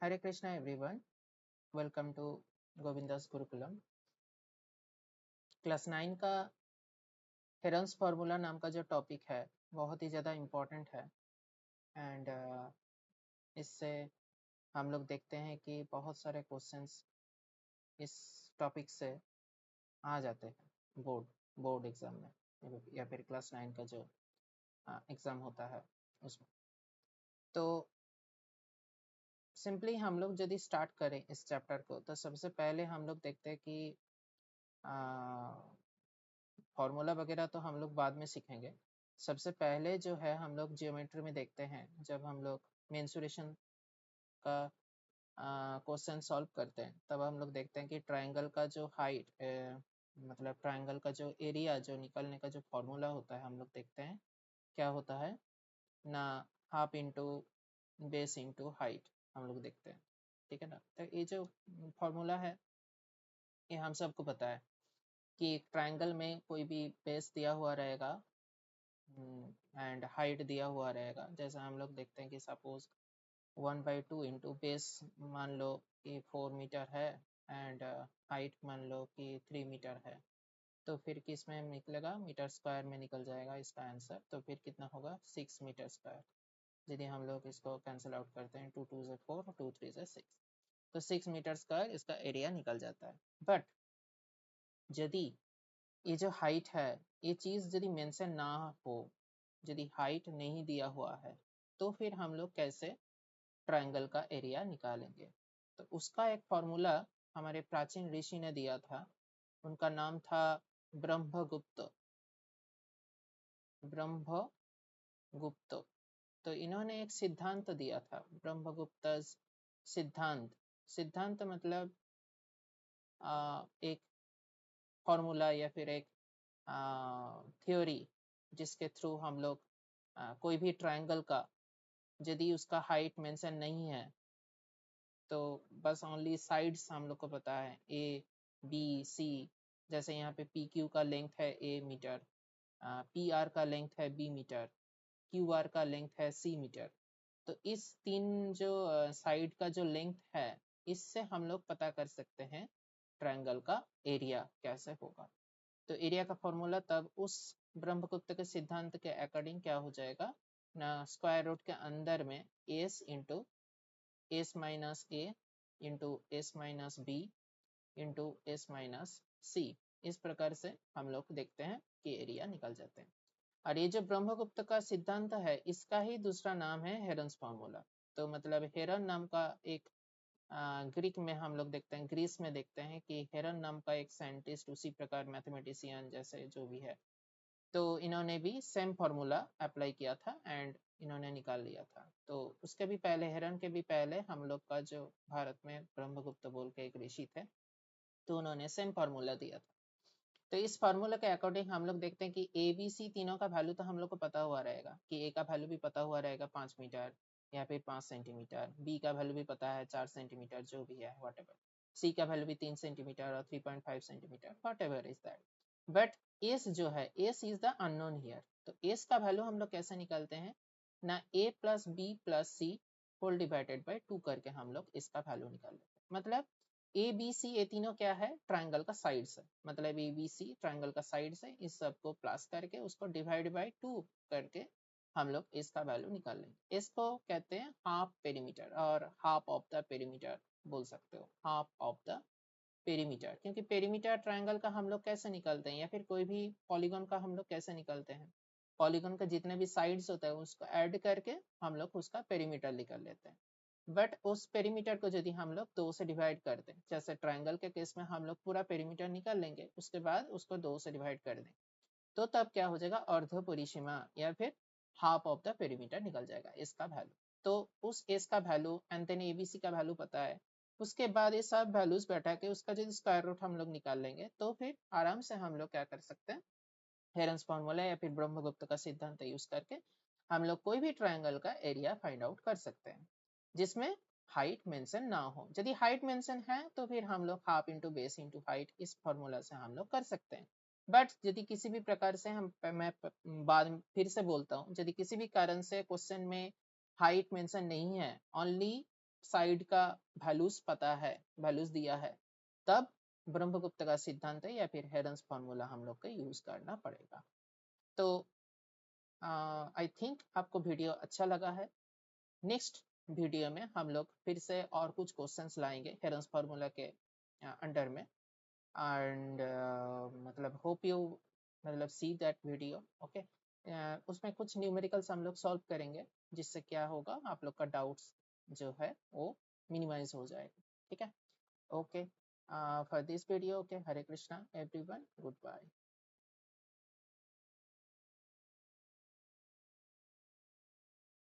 Hare Krishna everyone, welcome to Govindas Gurukulam. Class 9 का herons formula नाम का जो टॉपिक है बहुत ही ज़्यादा इम्पोर्टेंट है एंड इससे हम लोग देखते हैं कि बहुत सारे क्वेश्चंस इस टॉपिक से आ जाते हैं बोर्ड एग्ज़ाम में या फिर क्लास 9 का जो एग्ज़ाम होता है उसमें। तो सिंपली हम लोग यदि स्टार्ट करें इस चैप्टर को तो सबसे पहले हम लोग देखते हैं कि फॉर्मूला वगैरह तो हम लोग बाद में सीखेंगे। सबसे पहले जो है हम लोग जियोमेट्री में देखते हैं, जब हम लोग मेंसुरेशन का क्वेश्चन सॉल्व करते हैं तब हम लोग देखते हैं कि ट्रायंगल का जो हाइट मतलब ट्रायंगल का जो एरिया जो निकलने का जो फॉर्मूला होता है हम लोग देखते हैं क्या होता है ना, half into base into height हम लोग देखते हैं। ठीक है ना, तो ये जो फॉर्मूला है ये हम सबको पता है कि एक ट्रायंगल में कोई भी बेस दिया हुआ रहेगा एंड हाइट दिया हुआ रहेगा। जैसा हम लोग देखते हैं कि सपोज 1/2 इंटू बेस मान लो कि 4 मीटर है एंड हाइट मान लो कि 3 मीटर है, तो फिर किस में निकलेगा, मीटर स्क्वायर में निकल जाएगा इसका आंसर। तो फिर कितना होगा, 6 मीटर स्क्वायर। यदि हम लोग इसको कैंसिल आउट करते हैं, 2 2 से 4, 2 3 से 6, तो 6 मीटर स्क्वायर इसका एरिया निकल जाता है। बट यदि ये जो हाइट है ये चीज़ यदि मेंशन ना हो, यदि हाइट नहीं दिया हुआ है, तो फिर हम लोग कैसे ट्रायंगल का एरिया निकालेंगे। तो उसका एक फॉर्मूला हमारे प्राचीन ऋषि ने दिया था, उनका नाम था ब्रह्मगुप्त। ब्रह्मगुप्त, तो इन्होंने एक सिद्धांत दिया था, ब्रह्मगुप्त सिद्धांत। सिद्धांत मतलब एक फॉर्मूला या फिर एक थ्योरी जिसके थ्रू हम लोग कोई भी ट्रायंगल का यदि उसका हाइट मेंशन नहीं है तो बस ओनली साइड्स हम लोग को पता है, ए बी सी। जैसे यहाँ पे पी क्यू का लेंथ है ए मीटर, पी आर का लेंथ है बी मीटर, क्यू आर का लेंथ है सी मीटर। तो इस तीन जो साइड का जो लेंथ है इससे हम लोग पता कर सकते हैं ट्रायंगल का एरिया कैसे होगा। तो एरिया का फॉर्मूला तब उस ब्रह्मगुप्त के सिद्धांत के अकॉर्डिंग क्या हो जाएगा ना, स्क्वायर रूट के अंदर में S into S minus A into S minus B into S minus C. इस प्रकार से हम लोग देखते हैं कि एरिया निकल जाते हैं। और ये जो ब्रह्मगुप्त का सिद्धांत है इसका ही दूसरा नाम है हेरन्स फार्मूला। तो मतलब हेरन नाम का एक ग्रीक में हम लोग देखते हैं, ग्रीस में देखते हैं कि हेरन नाम का एक साइंटिस्ट, उसी प्रकार मैथमेटिशियन जैसे जो भी है, तो इन्होंने भी सेम फार्मूला अप्लाई किया था एंड इन्होंने निकाल लिया था। तो उसके भी पहले, हेरन के भी पहले हम लोग का जो भारत में ब्रह्मगुप्त बोल के एक ऋषि थे, तो उन्होंने सेम फार्मूला दिया था। तो इस फार्मूला के अकॉर्डिंग हम लोग देखते हैं कि ए बी सी तीनों का वैल्यू तो हम लोग को पता हुआ रहेगा कि ए का वैल्यू भी पता हुआ रहेगा 5 मीटर या फिर 5 सेंटीमीटर, बी का वैल्यू भी पता है 4 सेंटीमीटर, जो भी है वॉट एवर, सी का वैल्यू भी 3 सेंटीमीटर और 3.5 centimetre, whatever is that. But S जो है, S is the unknown here. तो एस का वैल्यू हम लोग कैसे निकालते हैं ना, A plus B plus C whole divided by 2 करके हम लोग इसका वैल्यू निकाल लेते हैं। मतलब ए बी सी ये तीनों क्या है, ट्रायंगल का साइड्स है। मतलब ए बी सी ट्रायंगल का साइड्स है, इस सबको प्लस करके उसको डिवाइड बाय 2 करके हम लोग इसका वैल्यू निकाल लेंगे। इसको कहते हैं हाफ पेरीमीटर और हाफ ऑफ द पेरीमीटर बोल सकते हो, हाफ ऑफ द पेरीमीटर। क्योंकि पेरीमीटर ट्रायंगल का हम लोग कैसे निकालते हैं या फिर कोई भी पॉलीगन का हम लोग कैसे निकालते हैं, पॉलीगन का जितने भी साइड्स होता है उसको ऐड करके हम लोग उसका पेरीमीटर निकाल लेते हैं। बट उस पेरीमीटर को यदि हम लोग 2 से डिवाइड कर दें, जैसे ट्रायंगल के केस में हम लोग पूरा पेरीमीटर निकाल लेंगे, उसके बाद उसको 2 से डिवाइड कर दें, तो तब क्या हो जाएगा, अर्ध परिसीमा या फिर हाफ ऑफ द पेरीमीटर निकल जाएगा इसका वैल्यू। तो उस एस का वैल्यू एंड देन एबीसी का वैल्यू पता है, उसके बाद ये सब वैल्यूज बैठा के उसका जो स्क्वायर रूट हम लोग निकाल लेंगे, तो फिर आराम से हम लोग क्या कर सकते हैं, हेरन्स फार्मूला या फिर ब्रह्मगुप्त का सिद्धांत यूज करके हम लोग कोई भी ट्रायंगल का एरिया फाइंड आउट कर सकते हैं जिसमें हाइट मेंशन ना हो। यदि हाइट मेंशन है तो फिर हम लोग half into base into height इस फॉर्मूला से हम लोग कर सकते हैं। बट यदि किसी भी प्रकार से मैं बाद में फिर से बोलता हूँ, यदि किसी भी कारण से क्वेश्चन में हाइट मेंशन नहीं है, ओनली साइड का वैल्यूज पता है, वैल्यूज दिया है, तब ब्रह्मगुप्त का सिद्धांत या फिर हेरन्स फॉर्मूला हम लोग को यूज करना पड़ेगा। तो आई थिंक आपको वीडियो अच्छा लगा है। नेक्स्ट वीडियो में हम लोग फिर से और कुछ क्वेश्चंस लाएंगे हेरन्स फॉर्मूला के अंडर में, एंड मतलब होप यू मतलब सी दैट वीडियो। ओके, उसमें कुछ न्यूमेरिकल्स हम लोग सॉल्व करेंगे, जिससे क्या होगा, आप लोग का डाउट्स जो है वो मिनिमाइज हो जाएगा। ठीक है, okay, for this video, okay, Hare Krishna everyone, good bye.